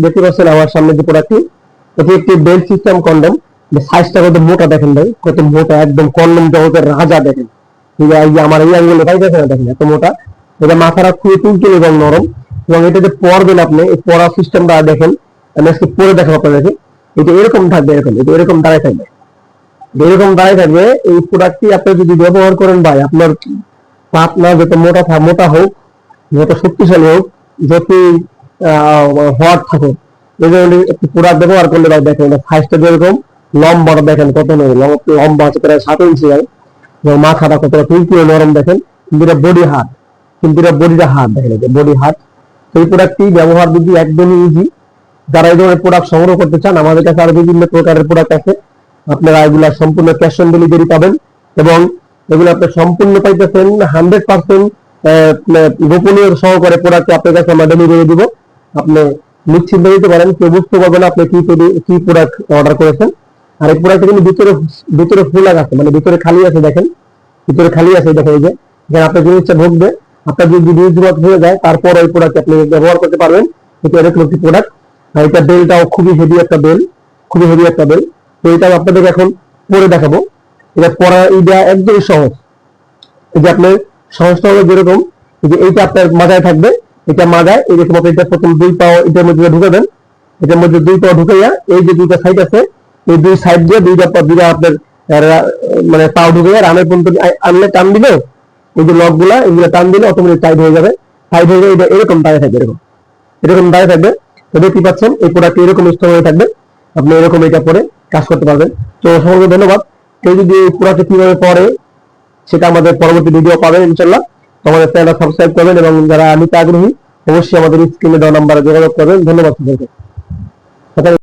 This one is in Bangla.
দেখতে পাচ্ছেন আমার সামনে যে প্রোডাক্টটি, এটি একটি বেল্ট সিস্টেম কন্ডম। সাইজটা কত মোটা দেখেন ভাই, কত মোটা, একদম কন্ডম জগতের রাজা দেখেন। ঠিক আছে, এই যে আমার এই আঙ্গুলে পাইতেছে না, দেখেন এত মোটা। এটা মাথাটা খুবই টুলটুল এবং নরম, এবং এটা যে পরবেন আপনি, এই পরা সিস্টেমটা দেখেন। আমি আজকে পরে দেখাবো আপনাদেরকে। এটা এরকম থাকবে, এরকম, এটা এরকম দাঁড়ায় থাকবে, এরকম দাঁড়ায় থাকবে। এই প্রোডাক্টটি আপনি যদি ব্যবহার করেন ভাই, আপনার পার্টনার যত মোটা হোক, যত শক্তিশালী হোক, যত হট থাকুক, এই ধরনের একটি প্রোডাক্ট ব্যবহার করলে ভাই দেখেন এটা সাইজটা যেরকম, লম্বাটা দেখেন কত নরম, লম্বা আছে প্রায় 7 ইঞ্চি হয়, এবং মাথাটা কতটা তুলতুলে নরম দেখেন। কিন্তু এটা বডি হার্ড, কিন্তু এটা বডিটা হার্ড দেখেন, এটা বডি হার্ড। এই প্রোডাক্টটি ব্যবহার যদি একদমই ইজি। যারা এই ধরনের প্রোডাক্ট সংগ্রহ করতে চান, আমাদের কাছে আরো বিভিন্ন প্রকারের প্রোডাক্ট আছে। আপনারা এগুলা সম্পূর্ণ ক্যাশ অন ডেলিভারি পাবেন, এবং এগুলো আপনি সম্পূর্ণ পাইতেছেন 100% গোপনীয় সহকারে প্রোডাক্ট আপনার কাছে আমরা ডেলিভারি দিব। আপনি নিশ্চিন্ত হতে পারেন, কেউ বুঝতে পারবে না আপনি কি প্রোডাক্ট অর্ডার করেছেন। আর এই প্রোডাক্টটা কিন্তু ভিতরে ফুল আছে, মানে ভিতরে খালি আছে দেখেন, ভিতরে খালি আছে দেখেন। এই যে এখানে আপনার জিনিসটা ঢুকবে, আপনার যদি জিনিস হয়ে যায় তারপর ওই প্রোডাক্ট আপনি ব্যবহার করতে পারবেন। এটা এরকম একটি প্রোডাক্ট। আর এটা বেলটাও খুবই হেভি একটা বেল, খুবই হেভি একটা বেল। তো এটাও আপনাদের এখন পরে দেখাবো। এটা পরা এটা একদমই সহজ। এই যে আপনার সহজটা হলো যেরকম, যে এইটা আপনার মাথায় থাকবে, এটা মাথায় এরকম আপনি এটা প্রথম 2 পা এটার মধ্যে ঢুকাবেন। এটার মধ্যে 2 পা ঢুকাইয়া এই যে 2টা সাইড আছে, এই 2 সাইড দিয়ে 2টা পা দিয়ে আপনার মানে পা ঢুকাইয়া রানের পর্যন্ত আনলে টান দিলে, এই যে লক গুলা এগুলো টান দিলে অটোমেটিক টাইট হয়ে যাবে। টাইট হয়ে যাবে, এটা এরকম দাঁড়িয়ে থাকবে, এরকম দাঁড়িয়ে থাকবে। তো দেখতে পাচ্ছেন এই প্রোডাক্ট এরকম স্ট্রং হয়ে থাকবে, আপনি এরকম এটা পরে কাজ করতে পারবেন। তো সকলকে ধন্যবাদ। কেউ যদি এই প্রোডাক্ট কিভাবে পরে সেটা আমাদের পরবর্তী ভিডিও পাবেন ইনশাল্লাহ। তো আমাদের চ্যানেল সাবস্ক্রাইব করবেন, এবং যারা নিতে আগ্রহী অবশ্যই আমাদের স্ক্রিনে দেওয়া নাম্বারে যোগাযোগ করবেন। ধন্যবাদ সকলকে।